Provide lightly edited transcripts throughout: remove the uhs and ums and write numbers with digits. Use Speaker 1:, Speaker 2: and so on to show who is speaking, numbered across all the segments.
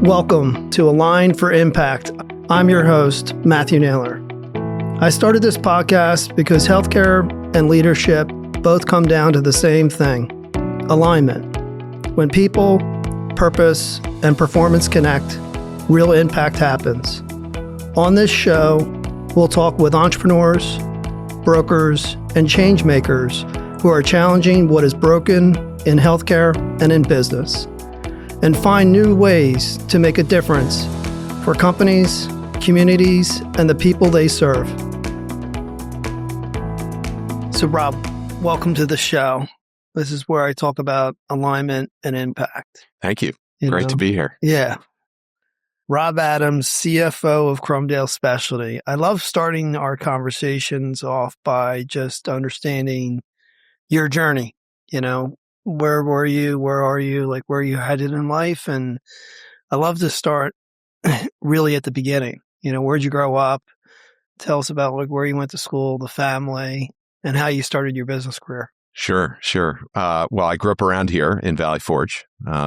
Speaker 1: Welcome to Align for Impact. I'm your host, Matthew Naylor. I started this podcast because healthcare and leadership both come down to the same thing, alignment. When people, purpose, and performance connect, real impact happens. On this show, we'll talk with entrepreneurs, brokers, and change makers who are challenging what is broken in healthcare and in business, and find new ways to make a difference for companies, communities, and the people they serve. So Rob, welcome to the show. This is where I talk about alignment and impact.
Speaker 2: Thank you. Great to be here.
Speaker 1: Yeah. Rob Adams, CFO of Crumdale Specialty. I love starting our conversations off by just understanding your journey. Where were you? Where are you? Like, where are you headed in life? And I love to start really at the beginning. Where'd you grow up? Tell us about where you went to school, the family, and how you started your business career.
Speaker 2: Sure. Well, I grew up around here in Valley Forge,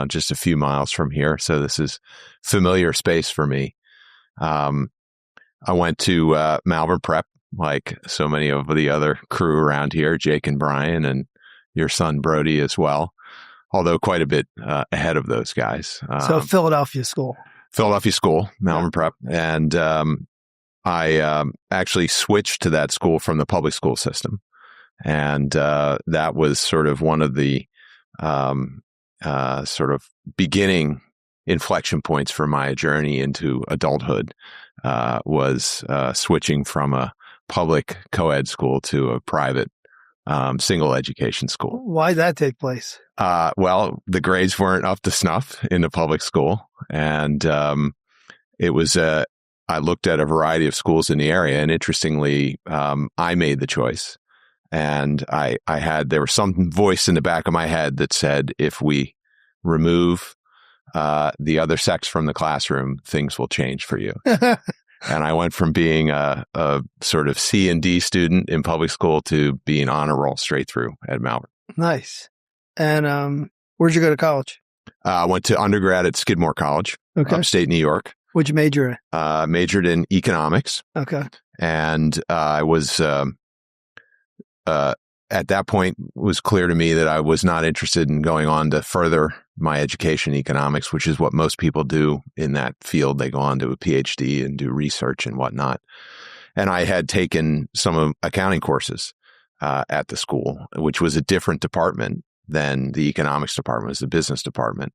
Speaker 2: just a few miles from here. So this is familiar space for me. I went to Malvern Prep, like so many of the other crew around here, Jake and Brian, and your son Brody as well, although quite a bit ahead of those guys.
Speaker 1: So Philadelphia school,
Speaker 2: Malvern Prep. And I actually switched to that school from the public school system. And that was sort of one of the sort of beginning inflection points for my journey into adulthood, was switching from a public co-ed school to a private single education school.
Speaker 1: Why did that take place?
Speaker 2: Well, the grades weren't up to snuff in the public school. And it was, I looked at a variety of schools in the area, and interestingly, I made the choice. And there was some voice in the back of my head that said, if we remove the other sex from the classroom, things will change for you. And I went from being a sort of C and D student in public school to being honor roll straight through at Malvern.
Speaker 1: Nice. And where'd you go to college?
Speaker 2: I went to undergrad at Skidmore College, upstate New York.
Speaker 1: What'd you major in?
Speaker 2: Majored in economics.
Speaker 1: Okay.
Speaker 2: And I was, at that point, it was clear to me that I was not interested in going on to further my education in economics, which is what most people do in that field. They go on to a PhD and do research and whatnot. And I had taken some accounting courses at the school, which was a different department than the economics department, it was the business department.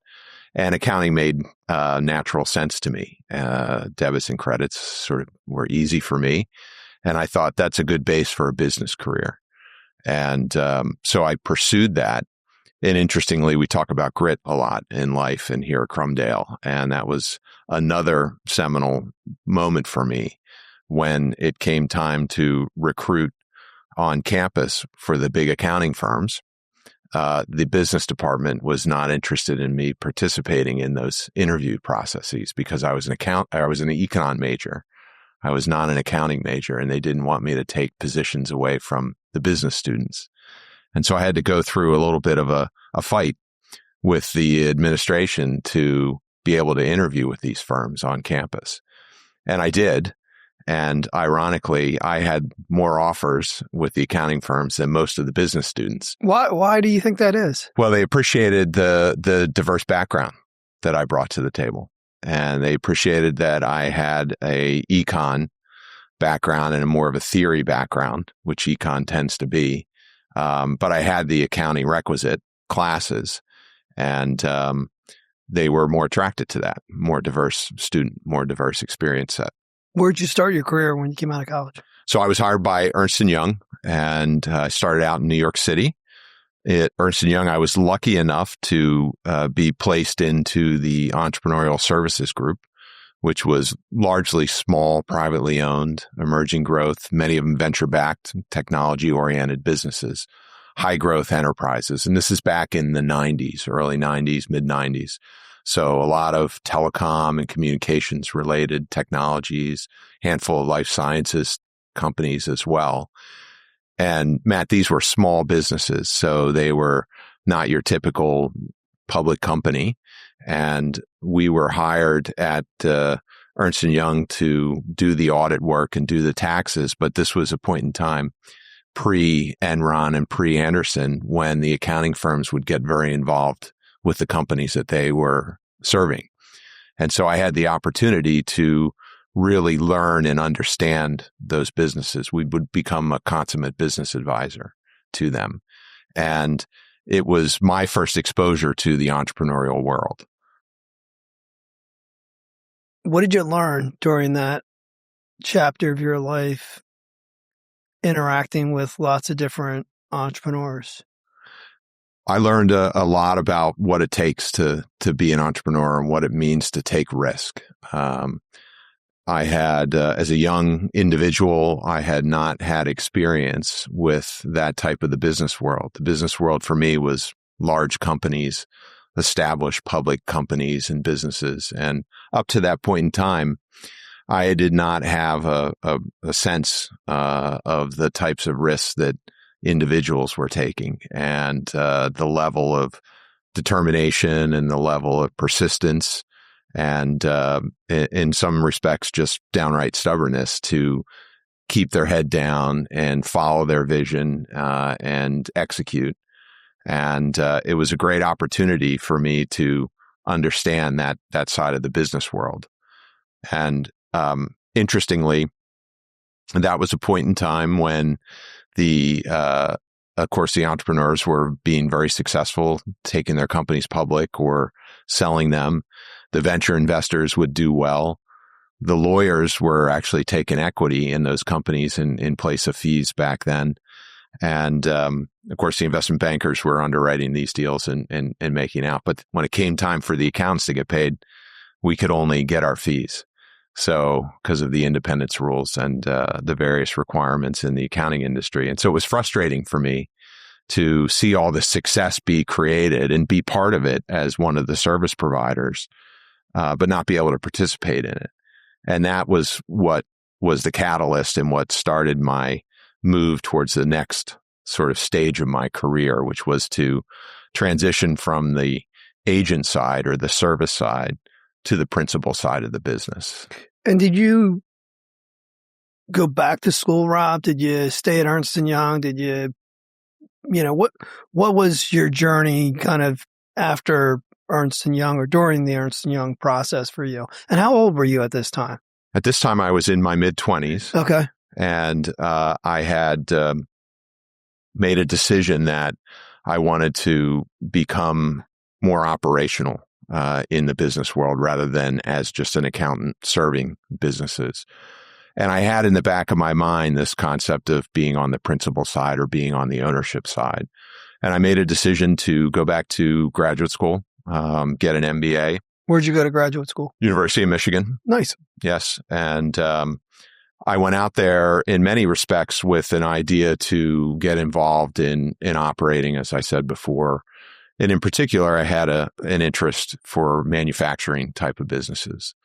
Speaker 2: And accounting made natural sense to me. Debits and credits sort of were easy for me. And I thought that's a good base for a business career. And so I pursued that. And interestingly, we talk about grit a lot in life and here at Crumdale. And that was another seminal moment for me when it came time to recruit on campus for the big accounting firms. The business department was not interested in me participating in those interview processes because I was an econ major. I was not an accounting major, and they didn't want me to take positions away from the business students. And so I had to go through a little bit of a fight with the administration to be able to interview with these firms on campus. And I did. And ironically, I had more offers with the accounting firms than most of the business students.
Speaker 1: Why do you think that is?
Speaker 2: Well, they appreciated the diverse background that I brought to the table. And they appreciated that I had a econ background and a more of a theory background, which econ tends to be. But I had the accounting requisite classes, and they were more attracted to that, more diverse student, more diverse experience set.
Speaker 1: Where'd you start your career when you came out of college?
Speaker 2: So I was hired by Ernst Young, and I started out in New York City. At Ernst Young, I was lucky enough to be placed into the entrepreneurial services group, which was largely small, privately owned, emerging growth, many of them venture-backed, technology-oriented businesses, high-growth enterprises. And this is back in the 90s, early 90s, mid-90s. So a lot of telecom and communications-related technologies, handful of life sciences companies as well. And Matt, these were small businesses, so they were not your typical public company, and we were hired at Ernst Young to do the audit work and do the taxes. But this was a point in time pre-Enron and pre-Anderson when the accounting firms would get very involved with the companies that they were serving. And so I had the opportunity to really learn and understand those businesses. We would become a consummate business advisor to them. And it was my first exposure to the entrepreneurial world.
Speaker 1: What did you learn during that chapter of your life interacting with lots of different entrepreneurs?
Speaker 2: I learned a lot about what it takes to be an entrepreneur and what it means to take risk. I had, as a young individual, I had not had experience with that type of the business world. The business world for me was large companies, established public companies and businesses. And up to that point in time, I did not have a sense of the types of risks that individuals were taking, and the level of determination and the level of persistence, and in some respects, just downright stubbornness to keep their head down and follow their vision and execute. And it was a great opportunity for me to understand that side of the business world. And interestingly, that was a point in time when of course, the entrepreneurs were being very successful, taking their companies public or selling them. The venture investors would do well. The lawyers were actually taking equity in those companies in place of fees back then. And, of course, the investment bankers were underwriting these deals and making out. But when it came time for the accountants to get paid, we could only get our fees. So, because of the independence rules and the various requirements in the accounting industry. And so it was frustrating for me to see all this success be created and be part of it as one of the service providers, but not be able to participate in it. And that was what was the catalyst and what started my move towards the next sort of stage of my career, which was to transition from the agent side or the service side to the principal side of the business.
Speaker 1: And did you go back to school, Rob? Did you stay at Ernst Young? Did you what was your journey kind of after Ernst Young or during the Ernst Young process for you? And how old were you at this time?
Speaker 2: At this time, I was in my mid-20s.
Speaker 1: Okay.
Speaker 2: And I had made a decision that I wanted to become more operational in the business world rather than as just an accountant serving businesses. And I had in the back of my mind this concept of being on the principal side or being on the ownership side. And I made a decision to go back to graduate school, get an MBA.
Speaker 1: Where'd you go to graduate school?
Speaker 2: University of Michigan.
Speaker 1: Nice.
Speaker 2: Yes. And I went out there in many respects with an idea to get involved in operating, as I said before. And in particular, I had an interest for manufacturing type of businesses.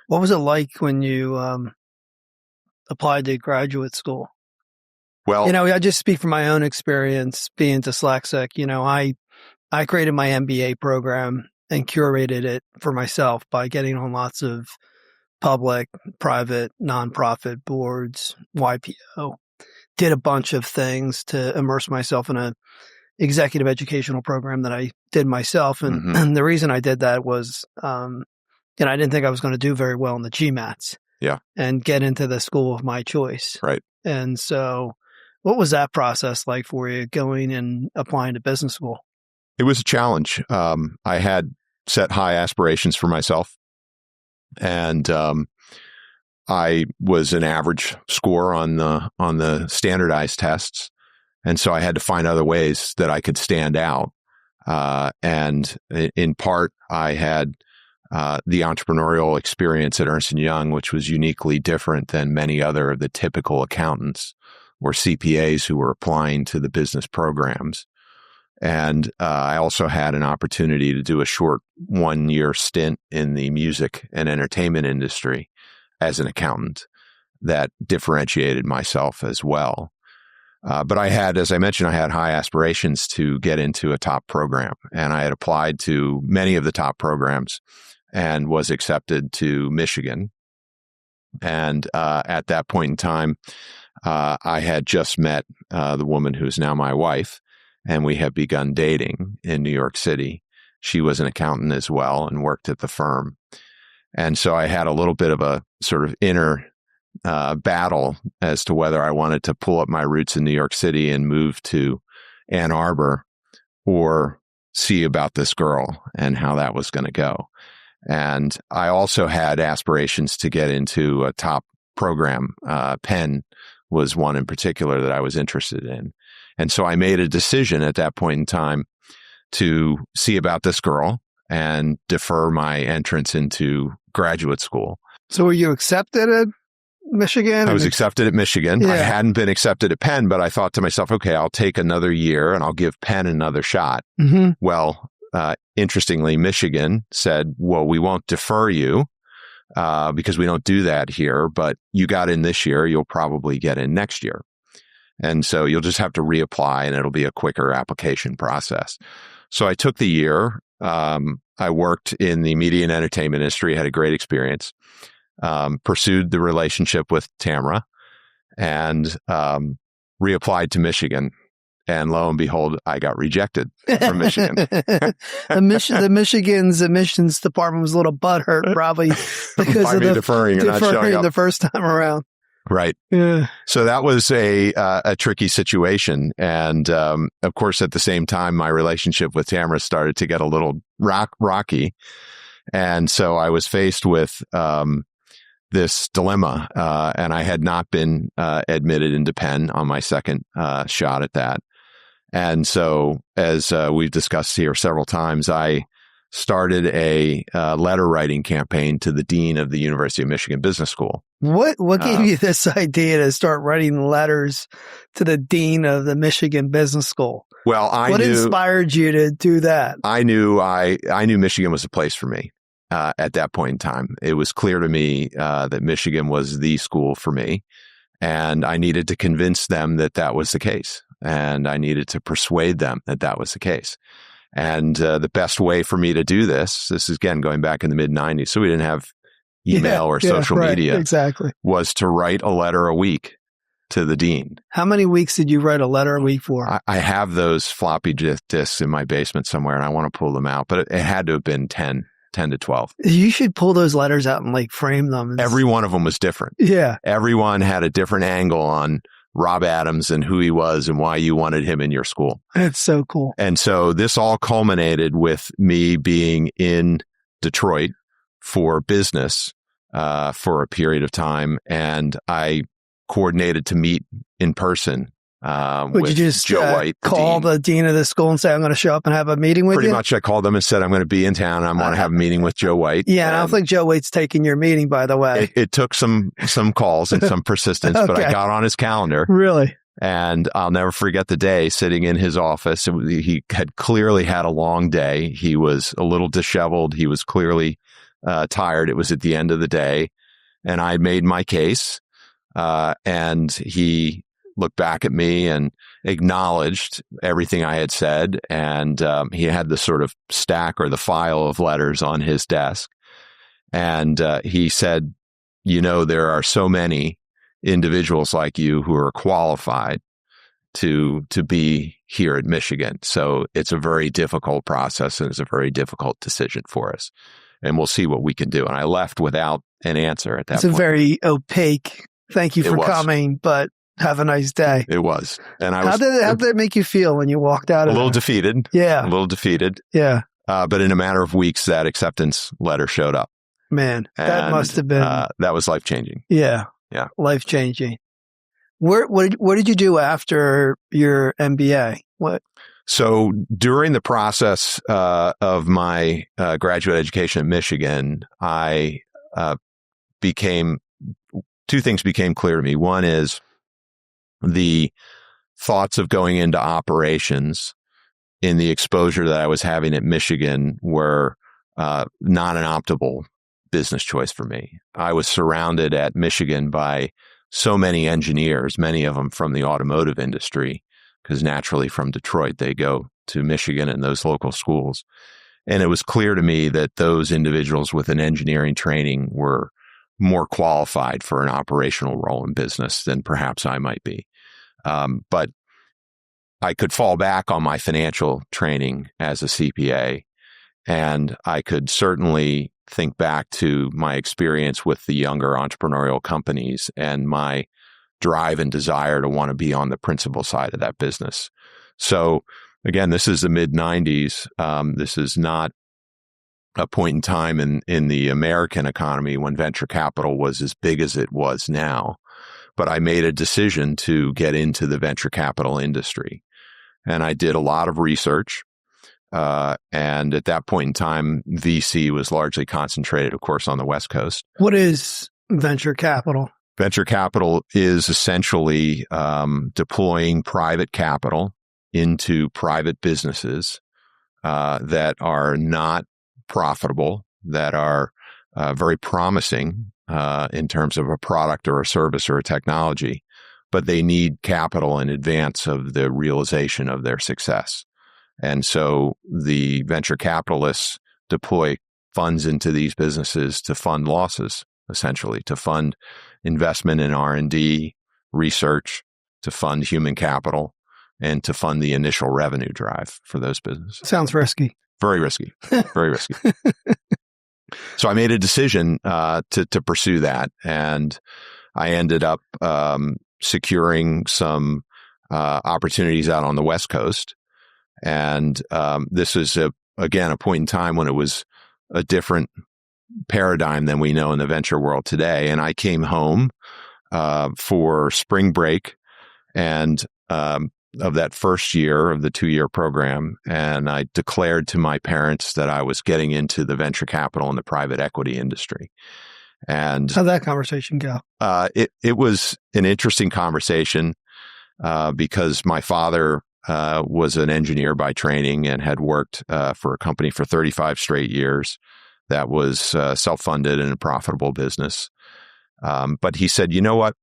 Speaker 1: What was it like when you applied to graduate school?
Speaker 2: Well,
Speaker 1: I just speak from my own experience being dyslexic. I created my MBA program and curated it for myself by getting on lots of public, private, nonprofit boards, YPO. Did a bunch of things to immerse myself in a executive educational program that I did myself. And, and the reason I did that was, I didn't think I was going to do very well in the GMATs.
Speaker 2: Yeah. And
Speaker 1: get into the school of my choice.
Speaker 2: Right.
Speaker 1: And so what was that process like for you going and applying to business school?
Speaker 2: It was a challenge. I had set high aspirations for myself. And I was an average score on the standardized tests. And so I had to find other ways that I could stand out. And in part, I had the entrepreneurial experience at Ernst Young, which was uniquely different than many other of the typical accountants or CPAs who were applying to the business programs. And I also had an opportunity to do a short 1-year stint in the music and entertainment industry as an accountant that differentiated myself as well. But I had, as I mentioned, I had high aspirations to get into a top program, and I had applied to many of the top programs and was accepted to Michigan. And at that point in time, I had just met the woman who's now my wife, and we have begun dating in New York City. She was an accountant as well and worked at the firm. And so I had a little bit of a sort of inner battle as to whether I wanted to pull up my roots in New York City and move to Ann Arbor or see about this girl and how that was going to go. And I also had aspirations to get into a top program. Penn was one in particular that I was interested in. And so I made a decision at that point in time to see about this girl and defer my entrance into graduate school.
Speaker 1: So were you accepted at Michigan?
Speaker 2: I was accepted at Michigan.
Speaker 1: Yeah.
Speaker 2: I hadn't been accepted at Penn, but I thought to myself, okay, I'll take another year and I'll give Penn another shot.
Speaker 1: Mm-hmm.
Speaker 2: Well, interestingly, Michigan said, well, we won't defer you because we don't do that here, but you got in this year, you'll probably get in next year. And so you'll just have to reapply and it'll be a quicker application process. So I took the year. I worked in the media and entertainment industry, had a great experience, pursued the relationship with Tamara, and reapplied to Michigan. And lo and behold, I got rejected from Michigan.
Speaker 1: The Michigan's admissions department was a little butthurt, probably because of the
Speaker 2: deferring and not showing up
Speaker 1: the first time around.
Speaker 2: Right.
Speaker 1: Yeah.
Speaker 2: So that was a tricky situation. And of course, at the same time, my relationship with Tamara started to get a little rocky. And so I was faced with this dilemma. And I had not been admitted into Penn on my second shot at that. And so, as we've discussed here several times, I started a letter writing campaign to the dean of the University of Michigan Business School.
Speaker 1: What gave you this idea to start writing letters to the dean of the Michigan Business School?
Speaker 2: Well,
Speaker 1: what inspired you to do that?
Speaker 2: I knew Michigan was a place for me at that point in time. It was clear to me that Michigan was the school for me, and I needed to convince them that that was the case, and I needed to persuade them that that was the case. And the best way for me to do this is again going back in the mid-90s, so we didn't have email or social media,
Speaker 1: exactly,
Speaker 2: was to write a letter a week to the dean.
Speaker 1: How many weeks did you write a letter a week for?
Speaker 2: I have those floppy disks in my basement somewhere, and I want to pull them out, but it had to have been 10 to 12.
Speaker 1: You should pull those letters out and like frame them.
Speaker 2: Every one of them was different.
Speaker 1: Yeah.
Speaker 2: Everyone had a different angle on Rob Adams and who he was and why you wanted him in your school.
Speaker 1: That's so cool.
Speaker 2: And so this all culminated with me being in Detroit for business for a period of time. And I coordinated to meet in person
Speaker 1: Would
Speaker 2: with
Speaker 1: you just
Speaker 2: Joe White,
Speaker 1: call the dean of the school and say, I'm going to show up and have a meeting with you?
Speaker 2: Pretty much I called them and said, I'm going to be in town and I want to have a meeting with Joe White.
Speaker 1: Yeah, and I don't think Joe White's taking your meeting, by the way.
Speaker 2: It took some calls and some persistence,
Speaker 1: Okay.
Speaker 2: but I got on his calendar.
Speaker 1: Really?
Speaker 2: And I'll never forget the day sitting in his office. He had clearly had a long day. He was a little disheveled. He was clearly tired. It was at the end of the day. And I made my case. And he looked back at me and acknowledged everything I had said. And he had the sort of stack or the file of letters on his desk. And he said, you know, there are so many individuals like you who are qualified to be here at Michigan. So it's a very difficult process and it's a very difficult decision for us. And we'll see what we can do. And I left without an answer at that point.
Speaker 1: It's a very opaque, thank you for coming, but have a nice day.
Speaker 2: It was. And
Speaker 1: how did that make you feel when you walked out of
Speaker 2: a little
Speaker 1: there?
Speaker 2: defeated.
Speaker 1: Yeah.
Speaker 2: A little defeated.
Speaker 1: Yeah.
Speaker 2: But in a matter of weeks, that acceptance letter showed up.
Speaker 1: Man, that must have been.
Speaker 2: That was life-changing.
Speaker 1: Yeah.
Speaker 2: Yeah.
Speaker 1: Life-changing. What did you do after your MBA? What?
Speaker 2: So during the process of my graduate education at Michigan, two things became clear to me. One is the thoughts of going into operations in the exposure that I was having at Michigan were not an optimal business choice for me. I was surrounded at Michigan by so many engineers, many of them from the automotive industry, because naturally from Detroit, they go to Michigan and those local schools. And it was clear to me that those individuals with an engineering training were more qualified for an operational role in business than perhaps I might be. But I could fall back on my financial training as a CPA, and I could certainly think back to my experience with the younger entrepreneurial companies and my drive and desire to want to be on the principal side of that business. So again, this is the mid-90s. This is not a point in time in the American economy when venture capital was as big as it was now. But I made a decision to get into the venture capital industry. And I did a lot of research. And at that point in time, VC was largely concentrated, of course, on the West Coast.
Speaker 1: What is venture capital?
Speaker 2: Venture capital is essentially deploying private capital into private businesses that are not profitable, that are very promising in terms of a product or a service or a technology, but they need capital in advance of the realization of their success. And so the venture capitalists deploy funds into these businesses to fund losses, essentially, to fund investment in R&D, research, to fund human capital, and to fund the initial revenue drive for those businesses.
Speaker 1: Sounds risky.
Speaker 2: Very risky. Very risky. So I made a decision to pursue that, and I ended up securing some opportunities out on the West Coast. And this is, again, a point in time when it was a different paradigm than we know in the venture world today. And I came home for spring break and of that first year of the 2-year program. And I declared to my parents that I was getting into the venture capital and the private equity industry. And
Speaker 1: how'd that conversation go?
Speaker 2: It was an interesting conversation because my father was an engineer by training and had worked for a company for 35 straight years that was self-funded and a profitable business. But he said, you know what?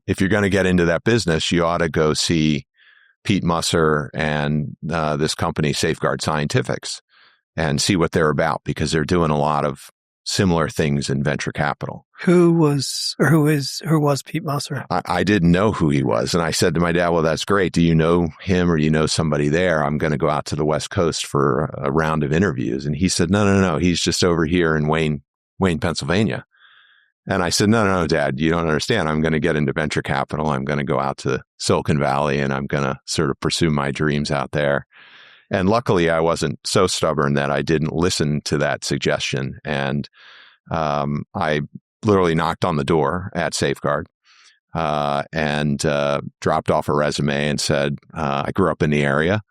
Speaker 2: If you're going to get into that business, you ought to go see Pete Musser and this company, Safeguard Scientifics, and see what they're about, because they're doing a lot of similar things in venture capital.
Speaker 1: Who was Pete Musser?
Speaker 2: I didn't know who he was. And I said to my dad, well, that's great. Do you know him or do you know somebody there? I'm going to go out to the West Coast for a round of interviews. And he said, no. He's just over here in Wayne, Pennsylvania. And I said, no, Dad, you don't understand. I'm going to get into venture capital. I'm going to go out to Silicon Valley and I'm going to sort of pursue my dreams out there. And luckily, I wasn't so stubborn that I didn't listen to that suggestion. And I literally knocked on the door at Safeguard and dropped off a resume and said, I grew up in the area.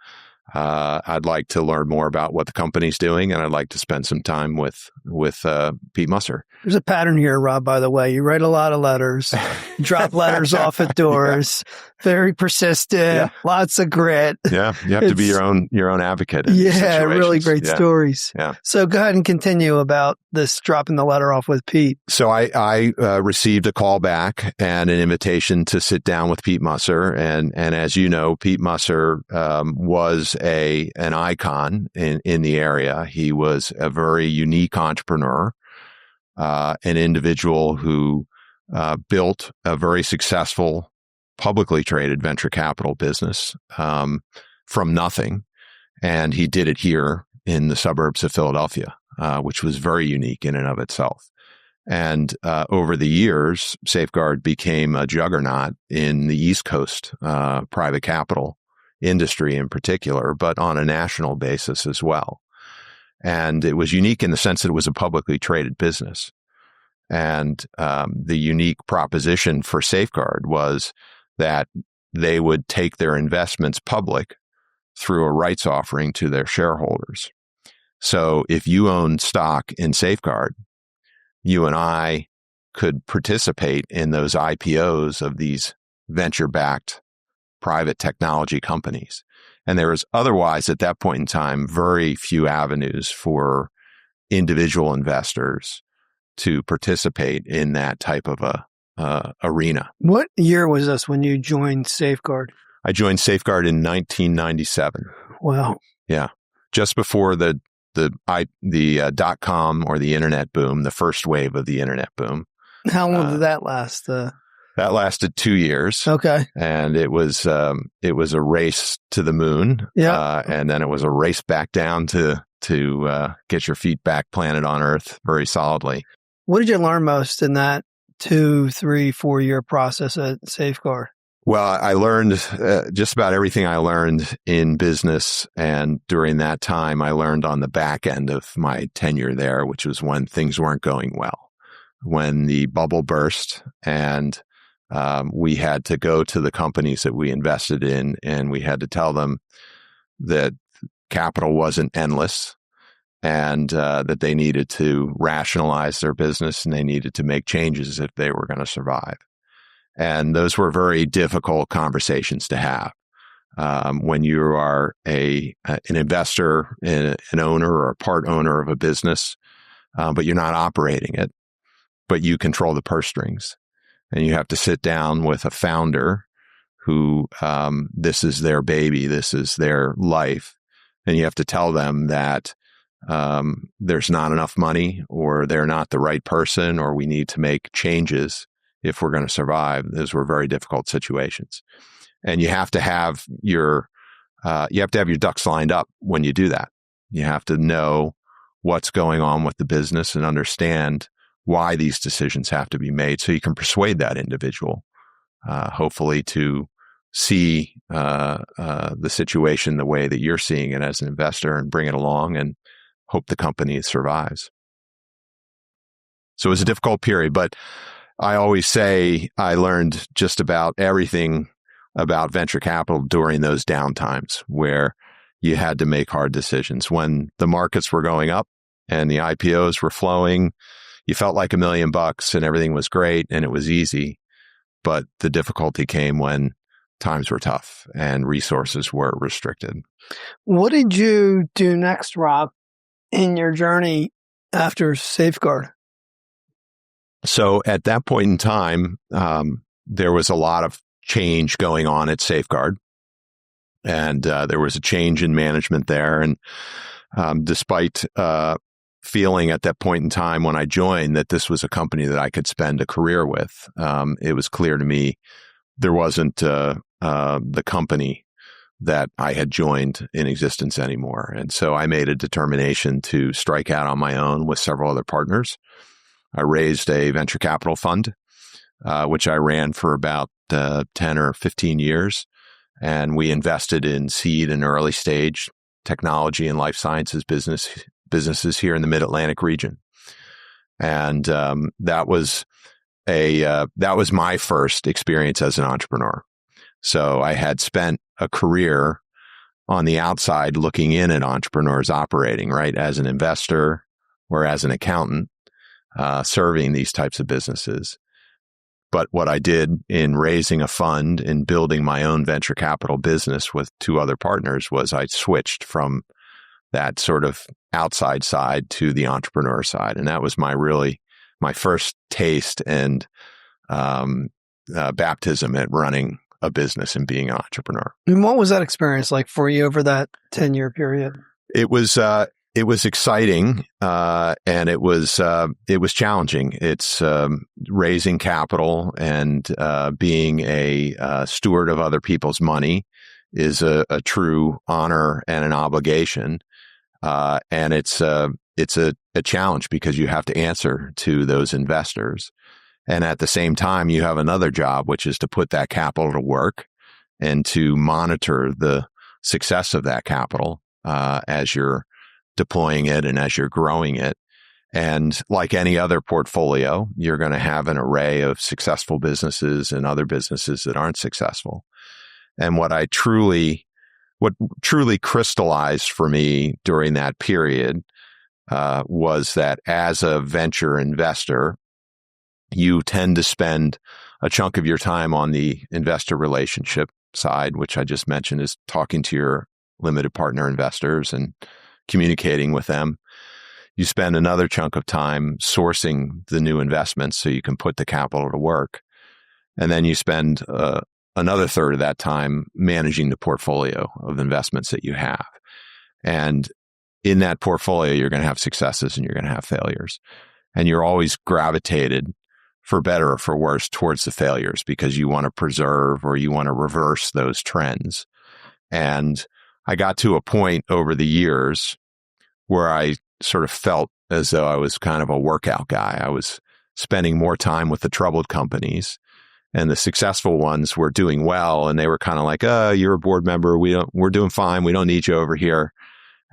Speaker 2: I'd like to learn more about what the company's doing, and I'd like to spend some time with Pete Musser.
Speaker 1: There's a pattern here, Rob, by the way. You write a lot of letters, drop letters off at doors, very persistent, lots of grit.
Speaker 2: Yeah, you have to be your own advocate.
Speaker 1: Yeah, really great stories.
Speaker 2: Yeah.
Speaker 1: So go ahead and continue about this dropping the letter off with Pete.
Speaker 2: So I received a call back and an invitation to sit down with Pete Musser. And as you know, Pete Musser was an icon in the area. He was a very unique entrepreneur, an individual who built a very successful publicly traded venture capital business from nothing. And he did it here in the suburbs of Philadelphia, which was very unique in and of itself. And over the years, Safeguard became a juggernaut in the East Coast private capital industry in particular, but on a national basis as well. And it was unique in the sense that it was a publicly traded business. And the unique proposition for Safeguard was that they would take their investments public through a rights offering to their shareholders. So if you own stock in Safeguard, you and I could participate in those IPOs of these venture-backed private technology companies. And there was otherwise at that point in time very few avenues for individual investors to participate in that type of arena.
Speaker 1: What year was this when you joined Safeguard?
Speaker 2: I joined Safeguard in 1997.
Speaker 1: Wow.
Speaker 2: Yeah, just before the .com or the internet boom, the first wave of the internet boom.
Speaker 1: How long did that last?
Speaker 2: That lasted 2 years.
Speaker 1: Okay.
Speaker 2: And it was a race to the moon.
Speaker 1: Yeah.
Speaker 2: And then it was a race back down to get your feet back planted on Earth very solidly.
Speaker 1: What did you learn most in that 2, 3, 4 year process at Safeguard?
Speaker 2: Well, I learned just about everything I learned in business. And during that time, I learned on the back end of my tenure there, which was when things weren't going well, when the bubble burst and we had to go to the companies that we invested in and we had to tell them that capital wasn't endless and that they needed to rationalize their business and they needed to make changes if they were going to survive. And those were very difficult conversations to have. When you are an investor, an owner or a part owner of a business, but you're not operating it, but you control the purse strings. And you have to sit down with a founder who this is their baby, this is their life. And you have to tell them that there's not enough money or they're not the right person or we need to make changes if we're going to survive. Those were very difficult situations. And you have to have your ducks lined up when you do that. You have to know what's going on with the business and understand why these decisions have to be made so you can persuade that individual, hopefully to see the situation the way that you're seeing it as an investor and bring it along and hope the company survives. So it was a difficult period, but I always say I learned just about everything about venture capital during those downtimes where you had to make hard decisions. When the markets were going up and the IPOs were flowing, you felt like $1 million and everything was great and it was easy. But the difficulty came when times were tough and resources were restricted.
Speaker 1: What did you do next, Rob, in your journey after Safeguard?
Speaker 2: So at that point in time, there was a lot of change going on at Safeguard. And there was a change in management there. And despite feeling at that point in time when I joined that this was a company that I could spend a career with, it was clear to me there wasn't the company that I had joined in existence anymore. And so I made a determination to strike out on my own with several other partners. I raised a venture capital fund, which I ran for about 10 or 15 years. And we invested in seed and early stage technology and life sciences businesses here in the Mid-Atlantic region. And that was my first experience as an entrepreneur. So I had spent a career on the outside looking in at entrepreneurs operating, right, as an investor or as an accountant, serving these types of businesses. But what I did in raising a fund and building my own venture capital business with 2 other partners was I switched from that sort of outside side to the entrepreneur side. And that was my first taste and baptism at running a business and being an entrepreneur.
Speaker 1: And what was that experience like for you over that 10-year period?
Speaker 2: It was exciting, and it was challenging. It's raising capital and being a steward of other people's money is a true honor and an obligation, and it's a challenge because you have to answer to those investors, and at the same time you have another job, which is to put that capital to work and to monitor the success of that capital as you're deploying it and as you're growing it. And like any other portfolio, you're going to have an array of successful businesses and other businesses that aren't successful. And what truly crystallized for me during that period was that as a venture investor, you tend to spend a chunk of your time on the investor relationship side, which I just mentioned is talking to your limited partner investors and communicating with them. You spend another chunk of time sourcing the new investments so you can put the capital to work. And then you spend another third of that time managing the portfolio of investments that you have. And in that portfolio, you're going to have successes and you're going to have failures. And you're always gravitated, for better or for worse, towards the failures because you want to preserve or you want to reverse those trends. And I got to a point over the years where I sort of felt as though I was kind of a workout guy. I was spending more time with the troubled companies, and the successful ones were doing well. And they were kind of like, you're a board member. We're doing fine. We don't need you over here.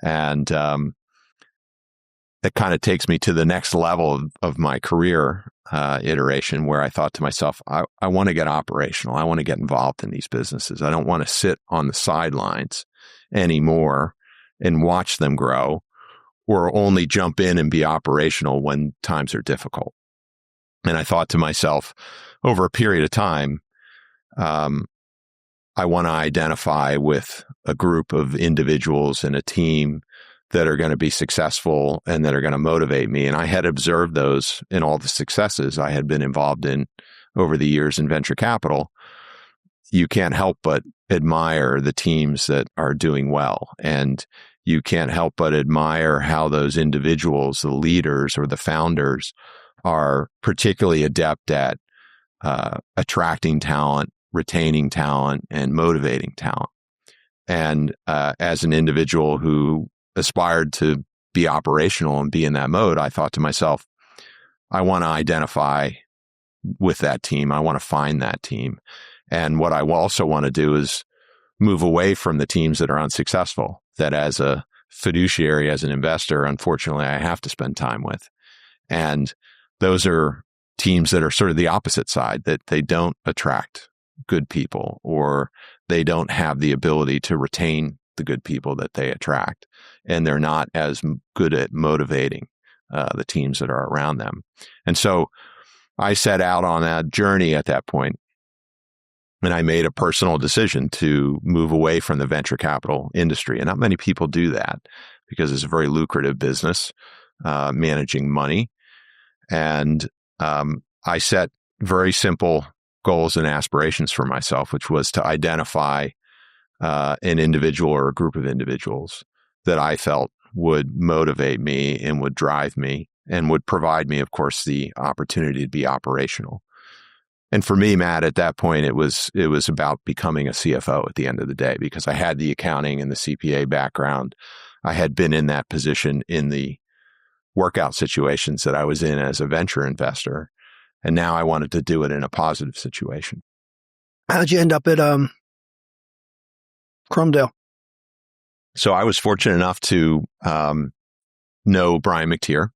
Speaker 2: And that kind of takes me to the next level of my career iteration, where I thought to myself, I want to get operational. I want to get involved in these businesses. I don't want to sit on the sidelines anymore and watch them grow, or only jump in and be operational when times are difficult. And I thought to myself, over a period of time, I want to identify with a group of individuals and a team that are going to be successful and that are going to motivate me. And I had observed those in all the successes I had been involved in over the years in venture capital. You can't help but admire the teams that are doing well. And you can't help but admire how those individuals, the leaders or the founders, are particularly adept at attracting talent, retaining talent, and motivating talent. And as an individual who aspired to be operational and be in that mode, I thought to myself, I want to identify with that team. I want to find that team. And what I also want to do is move away from the teams that are unsuccessful, that as a fiduciary, as an investor, unfortunately, I have to spend time with. And those are teams that are sort of the opposite side, that they don't attract good people, or they don't have the ability to retain the good people that they attract. And they're not as good at motivating the teams that are around them. And so I set out on that journey at that point, and I made a personal decision to move away from the venture capital industry. And not many people do that because it's a very lucrative business, managing money. And I set very simple goals and aspirations for myself, which was to identify an individual or a group of individuals that I felt would motivate me and would drive me and would provide me, of course, the opportunity to be operational. And for me, Matt, at that point, it was about becoming a CFO at the end of the day, because I had the accounting and the CPA background. I had been in that position in the workout situations that I was in as a venture investor. And now I wanted to do it in a positive situation.
Speaker 1: How'd you end up at Crumdale?
Speaker 2: So I was fortunate enough to know Brian McTeer,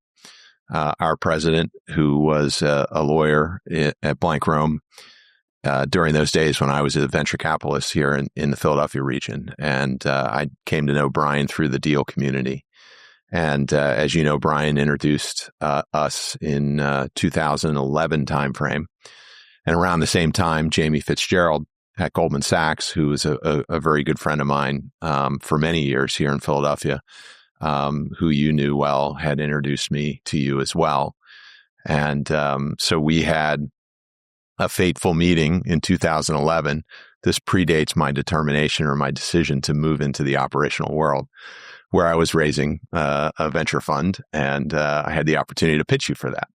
Speaker 2: our president, who was a lawyer at Blank Rome during those days when I was a venture capitalist here in the Philadelphia region. And I came to know Brian through the deal community. And as you know, Brian introduced us in 2011 timeframe. And around the same time, Jamie Fitzgerald at Goldman Sachs, who was a very good friend of mine for many years here in Philadelphia, who you knew well, had introduced me to you as well. And so we had a fateful meeting in 2011. This predates my determination or my decision to move into the operational world, where I was raising a venture fund, and I had the opportunity to pitch you for that.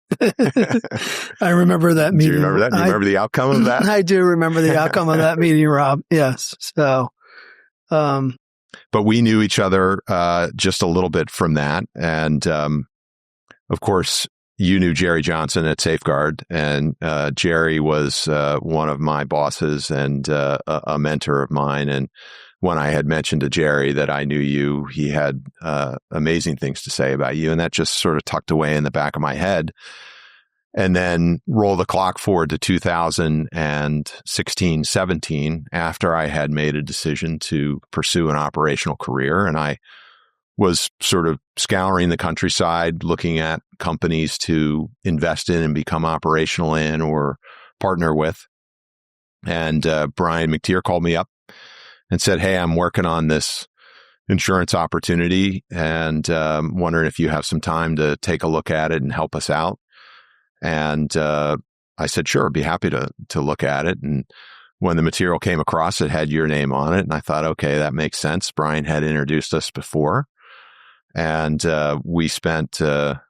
Speaker 1: I remember that meeting.
Speaker 2: Do you remember that? Do you remember the outcome of that?
Speaker 1: I do remember the outcome of that meeting, Rob. Yes. So,
Speaker 2: but we knew each other just a little bit from that. And of course, you knew Jerry Johnson at Safeguard, and Jerry was one of my bosses and a mentor of mine. And when I had mentioned to Jerry that I knew you, he had amazing things to say about you. And that just sort of tucked away in the back of my head. And then roll the clock forward to 2016, 17, after I had made a decision to pursue an operational career. And I was sort of scouring the countryside, looking at companies to invest in and become operational in or partner with. And Brian McTeer called me up and said, "Hey, I'm working on this insurance opportunity and wondering if you have some time to take a look at it and help us out." And I said, sure, be happy to look at it. And when the material came across, it had your name on it. And I thought, okay, that makes sense. Brian had introduced us before. And we spent a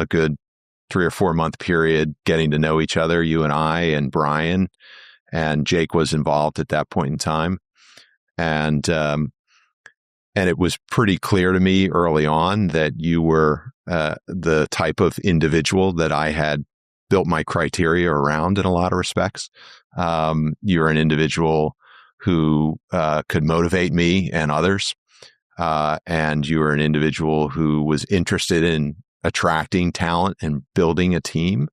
Speaker 2: good 3 or 4 month period getting to know each other, you and I and Brian, and Jake was involved at that point in time. And it was pretty clear to me early on that you were the type of individual that I had built my criteria around in a lot of respects. You're an individual who could motivate me and others. And you were an individual who was interested in attracting talent and building a team.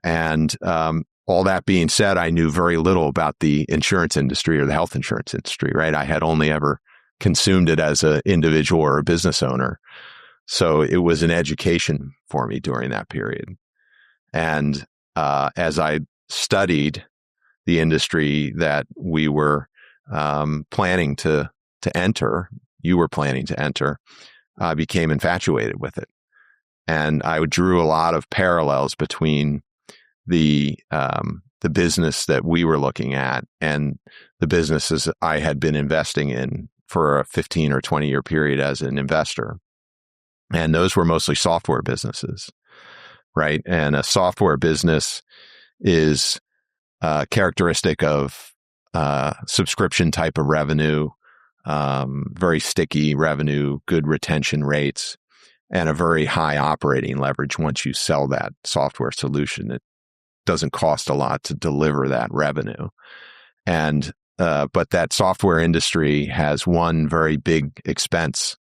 Speaker 2: And all that being said, I knew very little about the insurance industry or the health insurance industry, right? I had only ever consumed it as an individual or a business owner. So it was an education for me during that period. And as I studied the industry that we were planning to enter, you were planning to enter, I became infatuated with it. And I drew a lot of parallels between the business that we were looking at and the businesses I had been investing in for a 15 or 20 year period as an investor. And those were mostly software businesses, right? And a software business is characteristic of subscription type of revenue, very sticky revenue, good retention rates, and a very high operating leverage once you sell that software solution. It doesn't cost a lot to deliver that revenue. And but that software industry has one very big expense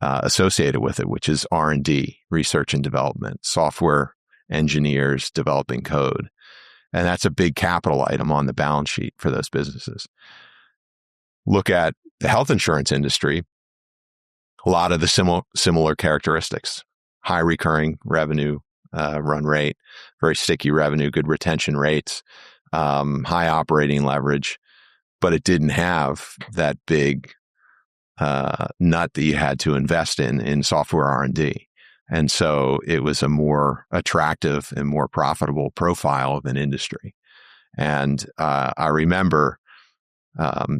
Speaker 2: associated with it, which is R&D, research and development, software engineers developing code. And that's a big capital item on the balance sheet for those businesses. Look at the health insurance industry, a lot of the similar characteristics, high recurring revenue run rate, very sticky revenue, good retention rates, high operating leverage, but it didn't have that big nut that you had to invest in software R&D. And so it was a more attractive and more profitable profile of an industry. And I remember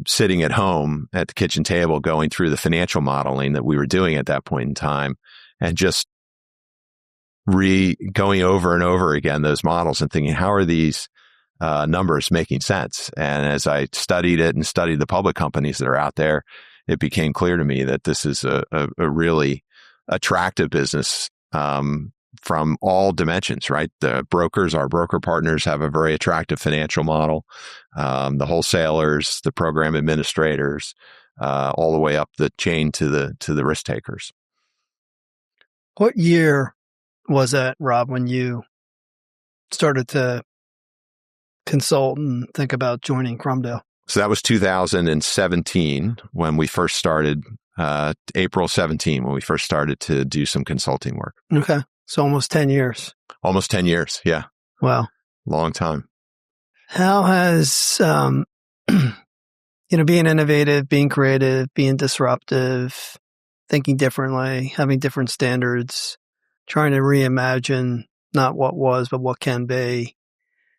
Speaker 2: sitting at home at the kitchen table going through the financial modeling that we were doing at that point in time and just going over and over again those models and thinking, how are these numbers making sense? And as I studied it and studied the public companies that are out there, it became clear to me that this is a really attractive business from all dimensions, right? The brokers, our broker partners, have a very attractive financial model. The wholesalers, the program administrators, all the way up the chain to the risk takers.
Speaker 1: What year was that, Rob, when you started to consult and think about joining Crumdale?
Speaker 2: So that was 2017 when we first started, April 17, when we first started to do some consulting work.
Speaker 1: Okay. So almost 10 years.
Speaker 2: Almost 10 years. Yeah.
Speaker 1: Wow.
Speaker 2: Long time.
Speaker 1: How has, being innovative, being creative, being disruptive, thinking differently, having different standards, trying to reimagine not what was, but what can be.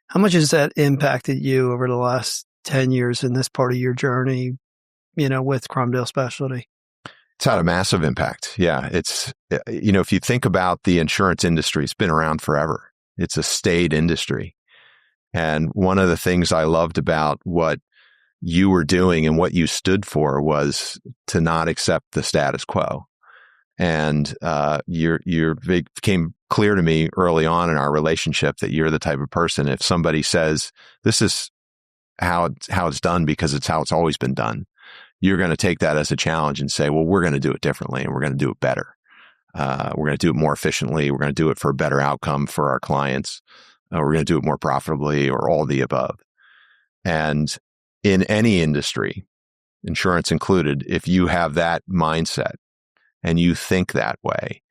Speaker 1: How much has that impacted you over the last 10 years in this part of your journey, with Crumdale Specialty?
Speaker 2: It's had a massive impact. Yeah. It's, if you think about the insurance industry, it's been around forever. It's a staid industry. And one of the things I loved about what you were doing and what you stood for was to not accept the status quo. And it became clear to me early on in our relationship that you're the type of person, if somebody says, this is how it's done because it's how it's always been done, you're going to take that as a challenge and say, well, we're going to do it differently and we're going to do it better. We're going to do it more efficiently. We're going to do it for a better outcome for our clients. We're going to do it more profitably, or all the above. And in any industry, insurance included, if you have that mindset and you think that way,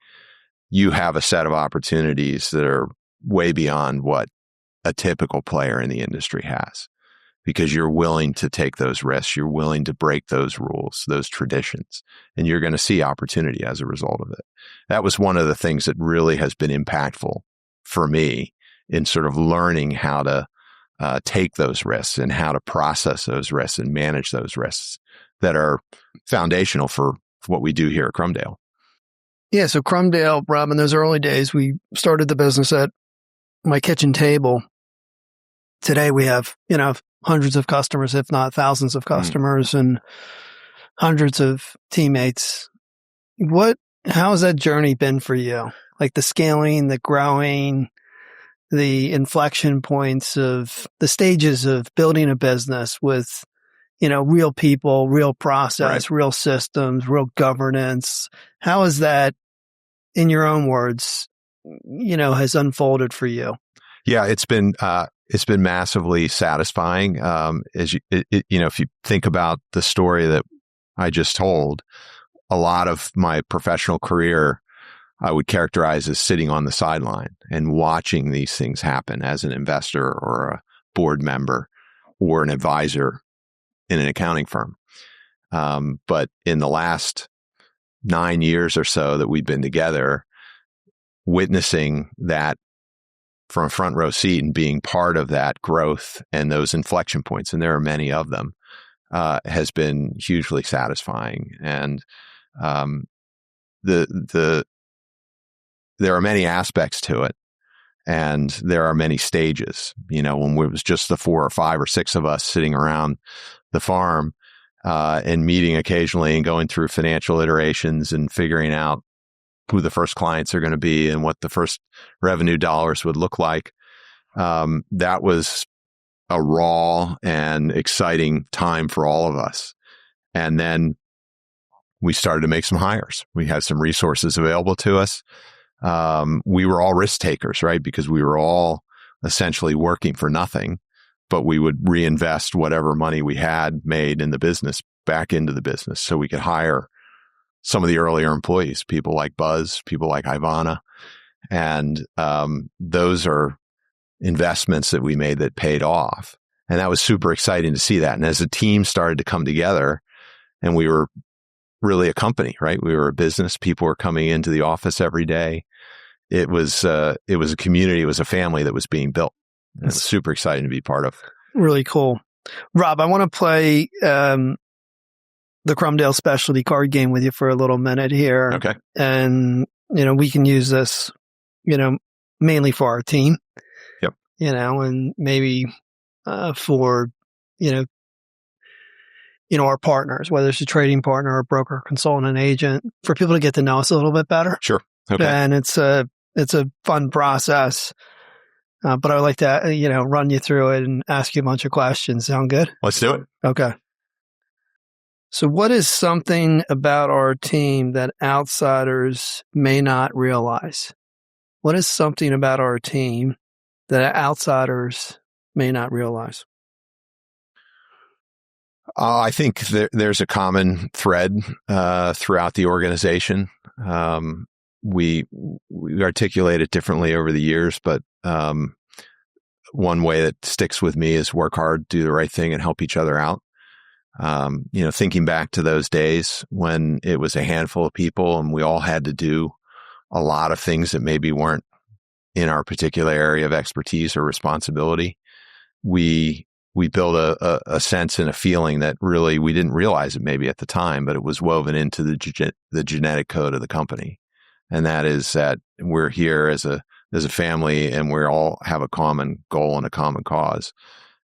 Speaker 2: you have a set of opportunities that are way beyond what a typical player in the industry has, because you're willing to take those risks. You're willing to break those rules, those traditions, and you're going to see opportunity as a result of it. That was one of the things that really has been impactful for me in sort of learning how to take those risks and how to process those risks and manage those risks that are foundational for what we do here at Crumdale.
Speaker 1: Yeah. So Crumdale, Rob, in those early days, we started the business at my kitchen table. Today we have, hundreds of customers, if not thousands of customers and hundreds of teammates. How has that journey been for you? Like the scaling, the growing, the inflection points of the stages of building a business with, real people, real process, real systems, real governance. How is that, in your own words, has unfolded for you?
Speaker 2: Yeah, it's been massively satisfying. If you think about the story that I just told, a lot of my professional career I would characterize as sitting on the sideline and watching these things happen as an investor or a board member or an advisor in an accounting firm. But in the last 9 years or so that we've been together, witnessing that from a front row seat and being part of that growth and those inflection points, and there are many of them, has been hugely satisfying. And there are many aspects to it, and there are many stages. When it was just the 4 or 5 or 6 of us sitting around the farm and meeting occasionally and going through financial iterations and figuring out who the first clients are going to be and what the first revenue dollars would look like. That was a raw and exciting time for all of us. And then we started to make some hires. We had some resources available to us. We were all risk takers, right? Because we were all essentially working for nothing, but we would reinvest whatever money we had made in the business back into the business so we could hire some of the earlier employees, people like Buzz, people like Ivana. And those are investments that we made that paid off. And that was super exciting to see that. And as a team started to come together, and we were really a company, right? We were a business. People were coming into the office every day. It was a community. It was a family that was being built. It was super exciting to be part of.
Speaker 1: Really cool. Rob, I want to play the Crumdale Specialty card game with you for a little minute here.
Speaker 2: Okay.
Speaker 1: And, we can use this, mainly for our team.
Speaker 2: Yep.
Speaker 1: And maybe for, our partners, whether it's a trading partner, a broker, consultant, an agent, for people to get to know us a little bit better.
Speaker 2: Sure. Okay.
Speaker 1: And it's a fun process. But I would like to, run you through it and ask you a bunch of questions. Sound good?
Speaker 2: Let's do it.
Speaker 1: Okay. So what is something about our team that outsiders may not realize? What is something about our team that outsiders may not realize?
Speaker 2: I think there's a common thread throughout the organization. We articulate it differently over the years, but one way that sticks with me is work hard, do the right thing, and help each other out. Thinking back to those days when it was a handful of people and we all had to do a lot of things that maybe weren't in our particular area of expertise or responsibility, we built a sense and a feeling that really we didn't realize it maybe at the time, but it was woven into the genetic code of the company. And that is that we're here as a family, and we all have a common goal and a common cause.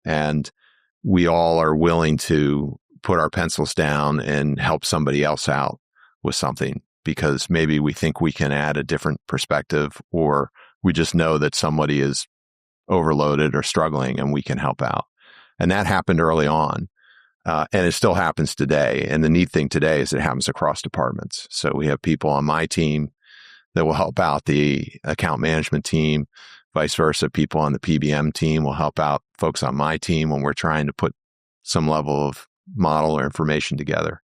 Speaker 2: And we all are willing to put our pencils down and help somebody else out with something because maybe we think we can add a different perspective, or we just know that somebody is overloaded or struggling and we can help out. And that happened early on. And it still happens today. And the neat thing today is it happens across departments. So we have people on my team that will help out the account management team, vice versa. People on the PBM team will help out folks on my team when we're trying to put some level of model or information together.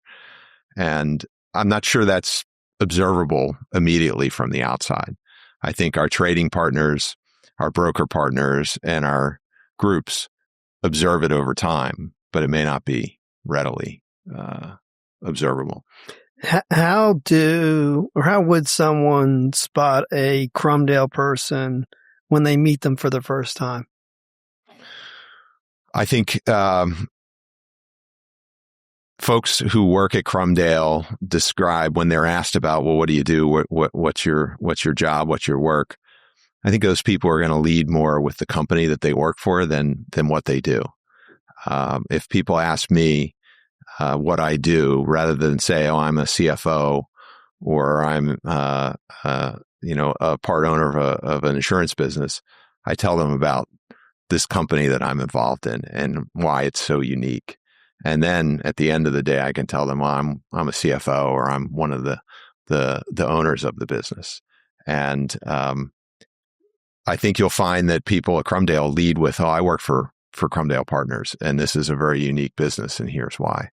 Speaker 2: And I'm not sure that's observable immediately from the outside. I think our trading partners, our broker partners, and our groups observe it over time, but it may not be readily observable.
Speaker 1: How would someone spot a Crumdale person when they meet them for the first time?
Speaker 2: I think folks who work at Crumdale describe when they're asked about, well, what do you do? What's your job? What's your work? I think those people are going to lead more with the company that they work for than what they do. If people ask me what I do, rather than say, "Oh, I'm a CFO," or "I'm a part owner of an insurance business," I tell them about this company that I'm involved in and why it's so unique. And then at the end of the day, I can tell them, well, I'm a CFO, or I'm one of the owners of the business. And I think you'll find that people at Crumdale lead with, "Oh, I work for Crumdale Partners, and this is a very unique business, and here's why."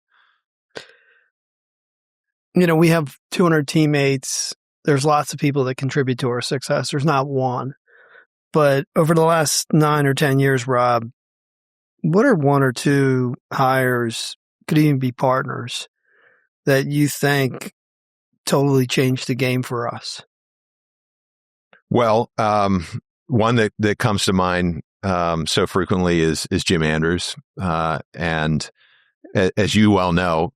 Speaker 1: We have 200 teammates. There's lots of people that contribute to our success. There's not one. But over the last 9 or 10 years, Rob, what are 1 or 2 hires, could even be partners, that you think totally changed the game for us?
Speaker 2: Well, one that comes to mind so frequently is Jim Andrews. And as you well know,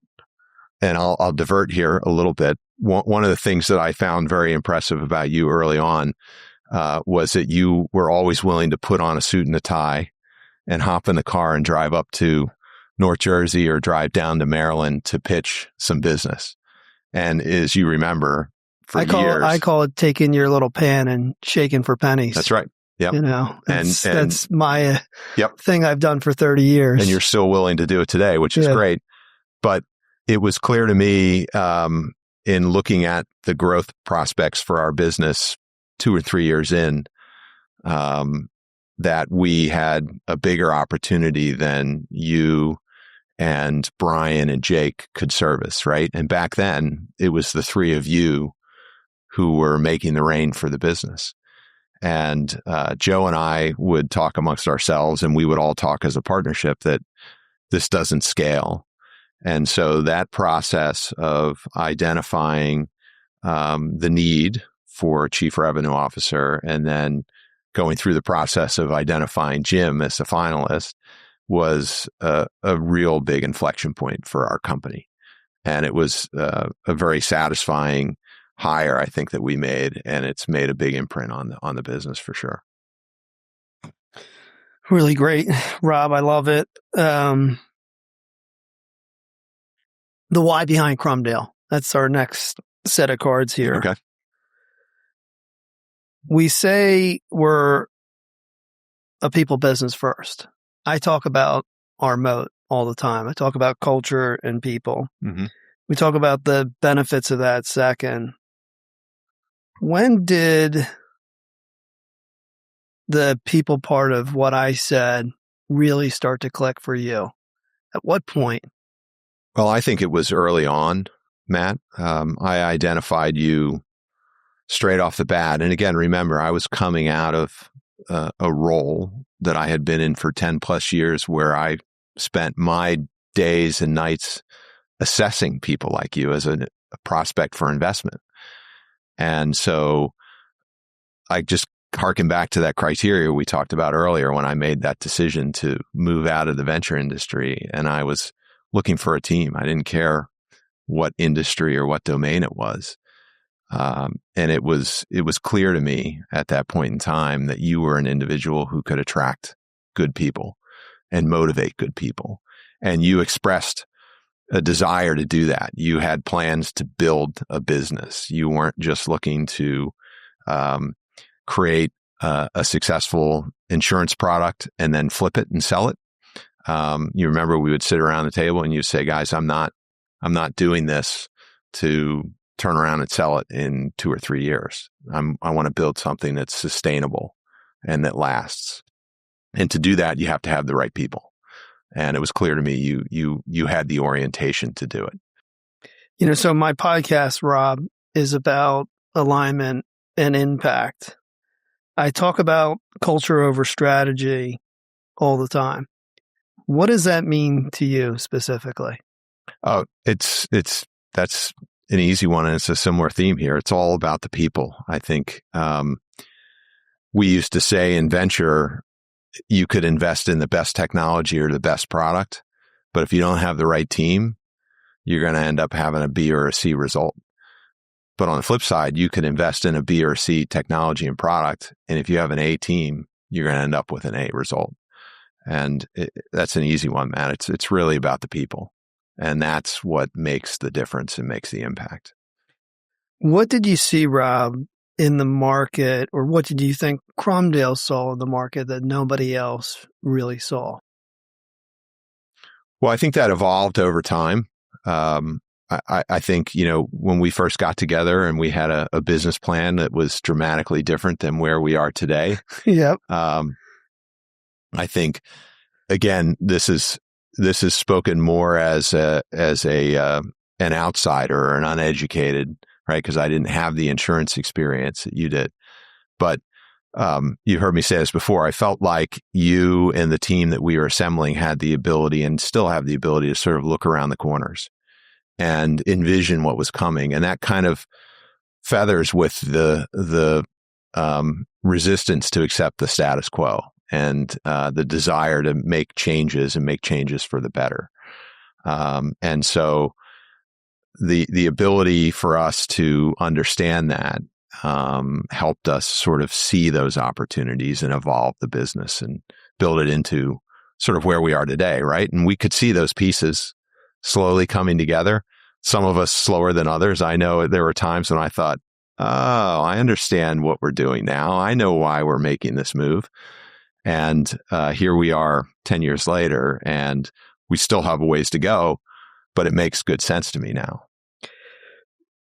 Speaker 2: and I'll divert here a little bit, one of the things that I found very impressive about you early on was that you were always willing to put on a suit and a tie and hop in the car and drive up to North Jersey or drive down to Maryland to pitch some business. And as you remember, years,
Speaker 1: I call it taking your little pan and shaking for pennies.
Speaker 2: That's right. Yep.
Speaker 1: That's my thing I've done for 30 years.
Speaker 2: And you're still willing to do it today, which is great. But it was clear to me in looking at the growth prospects for our business 2 or 3 years in, that we had a bigger opportunity than you and Brian and Jake could service, right? And back then, it was the 3 of you who were making the rein for the business. And Joe and I would talk amongst ourselves, and we would all talk as a partnership that this doesn't scale. And so that process of identifying the need for a chief revenue officer, and then going through the process of identifying Jim as a finalist, was a real big inflection point for our company. And it was a very satisfying hire, I think, that we made, and it's made a big imprint on the business for sure.
Speaker 1: Really great, Rob. I love it. The why behind Crumdale. That's our next set of cards here.
Speaker 2: Okay.
Speaker 1: We say we're a people business first. I talk about our moat all the time. I talk about culture and people.
Speaker 2: Mm-hmm.
Speaker 1: We talk about the benefits of that second. When did the people part of what I said really start to click for you? At what point?
Speaker 2: Well, I think it was early on, Matt. I identified you straight off the bat. And again, remember, I was coming out of a role that I had been in for 10 plus years, where I spent my days and nights assessing people like you as a prospect for investment. And so I just harken back to that criteria we talked about earlier when I made that decision to move out of the venture industry, and I was looking for a team. I didn't care what industry or what domain it was. And it was clear to me at that point in time that you were an individual who could attract good people and motivate good people. And you expressed a desire to do that. You had plans to build a business. You weren't just looking to create a successful insurance product and then flip it and sell it. You remember we would sit around the table and you'd say, "Guys, I'm not doing this to turn around and sell it in 2 or 3 years. I want to build something that's sustainable and that lasts. And to do that, you have to have the right people." And it was clear to me you had the orientation to do it.
Speaker 1: So my podcast, Rob, is about alignment and impact. I talk about culture over strategy all the time. What does that mean to you specifically?
Speaker 2: Oh, that's an easy one, and it's a similar theme here. It's all about the people. I think we used to say in venture, you could invest in the best technology or the best product, but if you don't have the right team, you're going to end up having a B or a C result. But on the flip side, you could invest in a B or C technology and product, and if you have an A team, you're going to end up with an A result. And that's an easy one, Matt. It's really about the people, and that's what makes the difference and makes the impact.
Speaker 1: What did you see, Rob, in the market, or what did you think Crumdale saw in the market that nobody else really saw?
Speaker 2: Well, I think that evolved over time. I think, when we first got together and we had a business plan that was dramatically different than where we are today.
Speaker 1: Yep.
Speaker 2: I think, again, this is spoken more as an outsider or an uneducated, right? Because I didn't have the insurance experience that you did. But you heard me say this before. I felt like you and the team that we were assembling had the ability and still have the ability to sort of look around the corners and envision what was coming. And that kind of feathers with the resistance to accept the status quo and the desire to make changes and make changes for the better. And so the ability for us to understand that helped us sort of see those opportunities and evolve the business and build it into sort of where we are today, right? And we could see those pieces slowly coming together. Some of us slower than others. I know there were times when I thought, oh, I understand what we're doing now. I know why we're making this move. And here we are 10 years later, and we still have a ways to go, but it makes good sense to me now.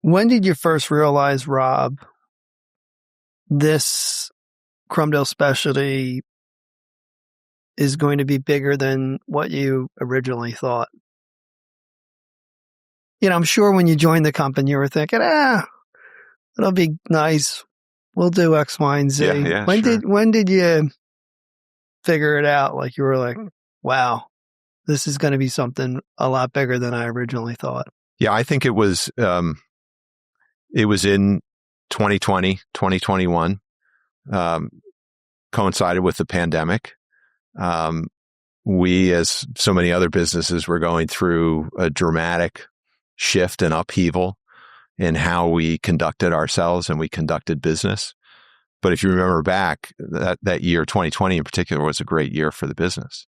Speaker 1: When did you first realize, Rob, this Crumdale Specialty is going to be bigger than what you originally thought? I'm sure when you joined the company, you were thinking, it'll be nice. We'll do X, Y, and Z.
Speaker 2: Yeah, sure.
Speaker 1: When did you figure it out? Like you were like, wow, this is going to be something a lot bigger than I originally thought.
Speaker 2: Yeah, I think it was in 2020, 2021, coincided with the pandemic. We, as so many other businesses, were going through a dramatic shift and upheaval in how we conducted ourselves and we conducted business. But if you remember back, that year, 2020 in particular, was a great year for the business.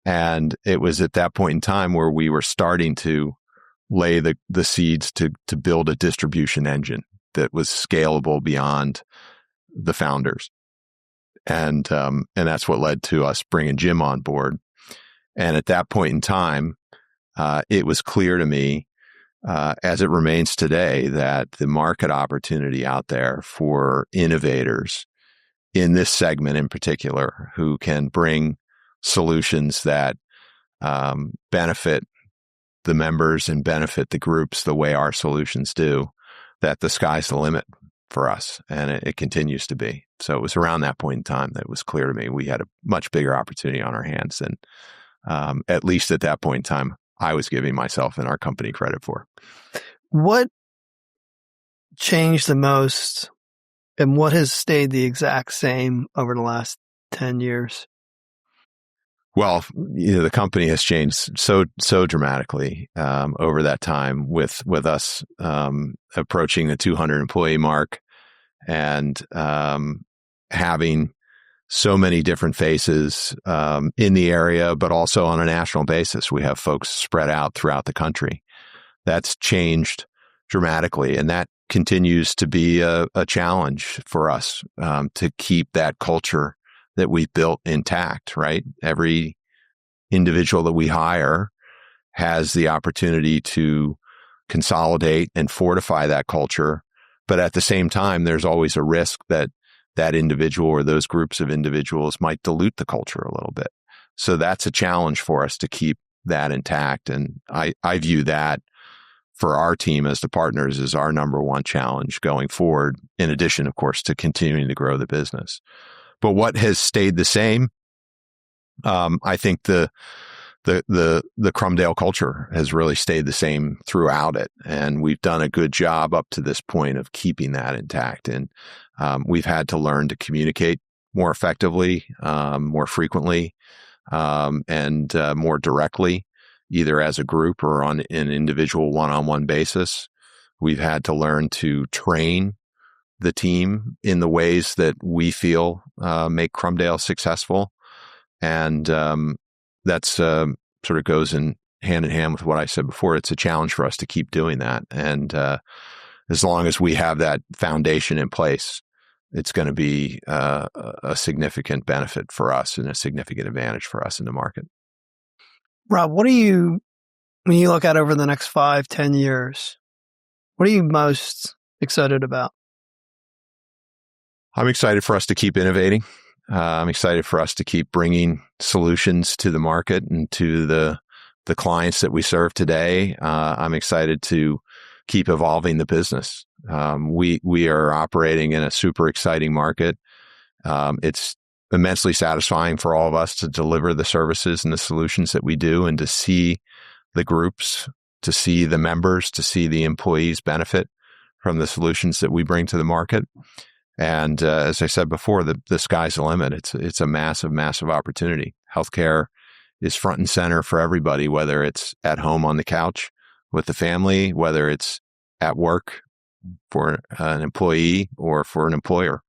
Speaker 2: And it was at that point in time where we were starting to lay the seeds to build a distribution engine that was scalable beyond the founders. And that's what led to us bringing Jim on board. And at that point in time, it was clear to me, as it remains today, that the market opportunity out there for innovators in this segment in particular, who can bring solutions that benefit the members and benefit the groups the way our solutions do, that the sky's the limit for us. And it continues to be. So it was around that point in time that it was clear to me we had a much bigger opportunity on our hands than, at least at that point in time, I was giving myself and our company credit for.
Speaker 1: What changed the most and what has stayed the exact same over the last 10 years?
Speaker 2: Well, the company has changed so dramatically over that time with us approaching the 200 employee mark and having so many different faces in the area, but also on a national basis. We have folks spread out throughout the country. That's changed dramatically, and that continues to be a challenge for us to keep that culture that we've built intact, right? Every individual that we hire has the opportunity to consolidate and fortify that culture. But at the same time, there's always a risk that that individual or those groups of individuals might dilute the culture a little bit. So that's a challenge for us to keep that intact. And I view that for our team as the partners as our number one challenge going forward, in addition, of course, to continuing to grow the business. But what has stayed the same? I think the the Crumdale culture has really stayed the same throughout it. And we've done a good job up to this point of keeping that intact. And we've had to learn to communicate more effectively, more frequently, and more directly, either as a group or on an individual one-on-one basis. We've had to learn to train the team in the ways that we feel make Crumdale successful. And that's sort of goes in hand with what I said before. It's a challenge for us to keep doing that. And as long as we have that foundation in place, it's going to be a significant benefit for us and a significant advantage for us in the market.
Speaker 1: Rob, when you look at over the next 5-10 years, what are you most excited about?
Speaker 2: I'm excited for us to keep innovating. I'm excited for us to keep bringing solutions to the market and to the clients that we serve today. I'm excited to keep evolving the business. We are operating in a super exciting market. It's immensely satisfying for all of us to deliver the services and the solutions that we do, and to see the groups, to see the members, to see the employees benefit from the solutions that we bring to the market. And as I said before, the sky's the limit. It's a massive, massive opportunity. Healthcare is front and center for everybody, whether it's at home on the couch with the family, whether it's at work for an employee or for an employer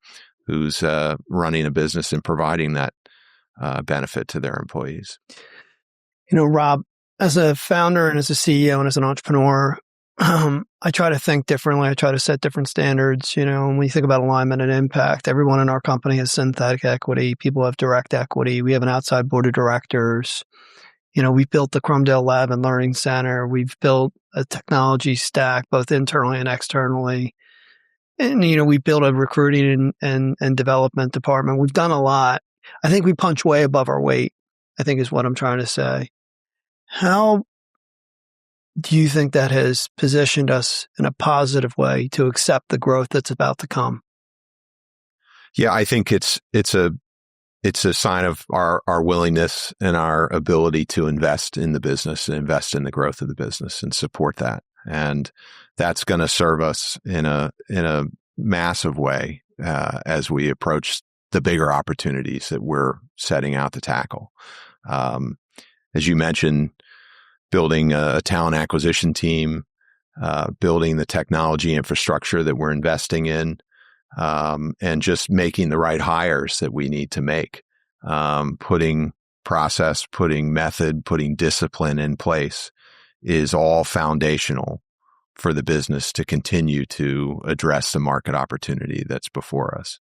Speaker 2: who's running a business and providing that benefit to their employees.
Speaker 1: Rob, as a founder and as a CEO and as an entrepreneur, I try to think differently. I try to set different standards. When you think about alignment and impact, everyone in our company has synthetic equity. People have direct equity. We have an outside board of directors. We've built the Crumdale Lab and Learning Center. We've built a technology stack, both internally and externally. And, we built a recruiting and development department. We've done a lot. I think we punch way above our weight, I think is what I'm trying to say. How do you think that has positioned us in a positive way to accept the growth that's about to come?
Speaker 2: Yeah, I think it's a sign of our willingness and our ability to invest in the business and invest in the growth of the business and support that. And that's going to serve us in a massive way as we approach the bigger opportunities that we're setting out to tackle. As you mentioned, building a talent acquisition team, building the technology infrastructure that we're investing in, and just making the right hires that we need to make, putting process, putting method, putting discipline in place is all foundational for the business to continue to address the market opportunity that's before us.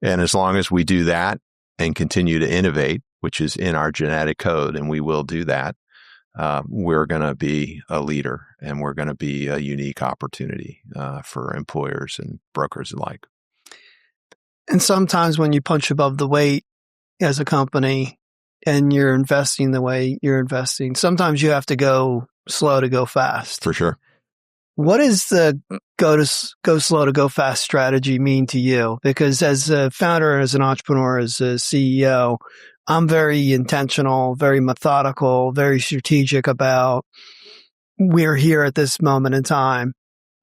Speaker 2: And as long as we do that and continue to innovate, which is in our genetic code, and we will do that, we're going to be a leader, and we're going to be a unique opportunity for employers and brokers alike.
Speaker 1: And sometimes when you punch above the weight as a company and you're investing the way you're investing, sometimes you have to go slow to go fast.
Speaker 2: For sure.
Speaker 1: What does the go slow to go fast strategy mean to you? Because as a founder, as an entrepreneur, as a CEO, I'm very intentional, very methodical, very strategic about we're here at this moment in time.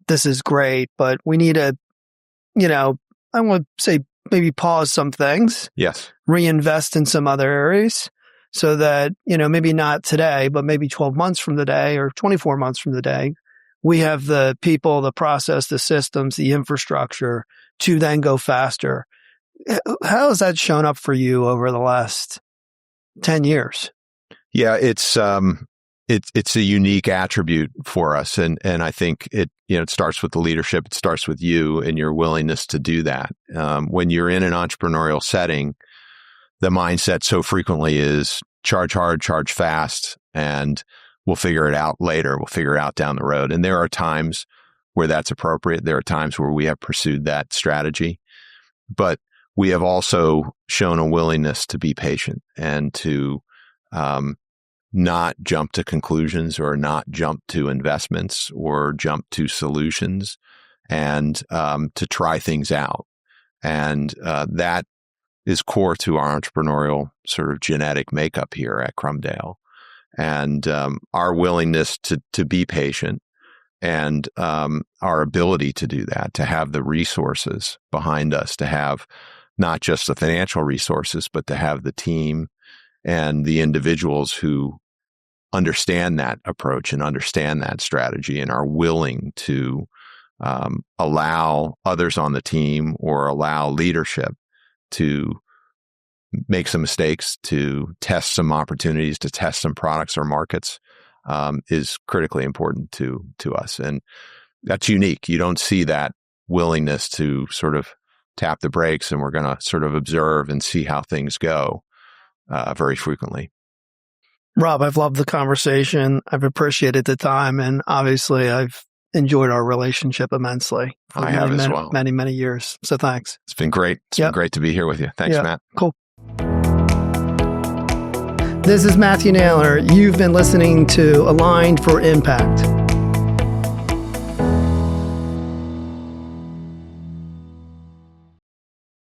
Speaker 1: This is great, but we need to, I want to say maybe pause some things.
Speaker 2: Yes.
Speaker 1: Reinvest in some other areas so that, maybe not today, but maybe 12 months from today or 24 months from today, we have the people, the process, the systems, the infrastructure to then go faster. How has that shown up for you over the last 10 years?
Speaker 2: Yeah, it's a unique attribute for us. And I think it starts with the leadership. It starts with you and your willingness to do that. When you're in an entrepreneurial setting, the mindset so frequently is charge hard, charge fast, and we'll figure it out later. We'll figure it out down the road. And there are times where that's appropriate. There are times where we have pursued that strategy. But we have also shown a willingness to be patient and to not jump to conclusions or not jump to investments or jump to solutions, and to try things out. And that is core to our entrepreneurial sort of genetic makeup here at Crumdale. and our willingness to be patient, and our ability to do that, to have the resources behind us, to have not just the financial resources, but to have the team and the individuals who understand that approach and understand that strategy and are willing to allow others on the team or allow leadership to make some mistakes, to test some opportunities, to test some products or markets, is critically important to us. And that's unique. You don't see that willingness to sort of tap the brakes and we're going to sort of observe and see how things go very frequently.
Speaker 1: Rob, I've loved the conversation. I've appreciated the time. And obviously, I've enjoyed our relationship immensely. For
Speaker 2: I have as well.
Speaker 1: Many, many years. So thanks.
Speaker 2: It's been great. It's been great to be here with you. Thanks, Matt.
Speaker 1: Cool. This is Matthew Naylor. You've been listening to Aligned for Impact.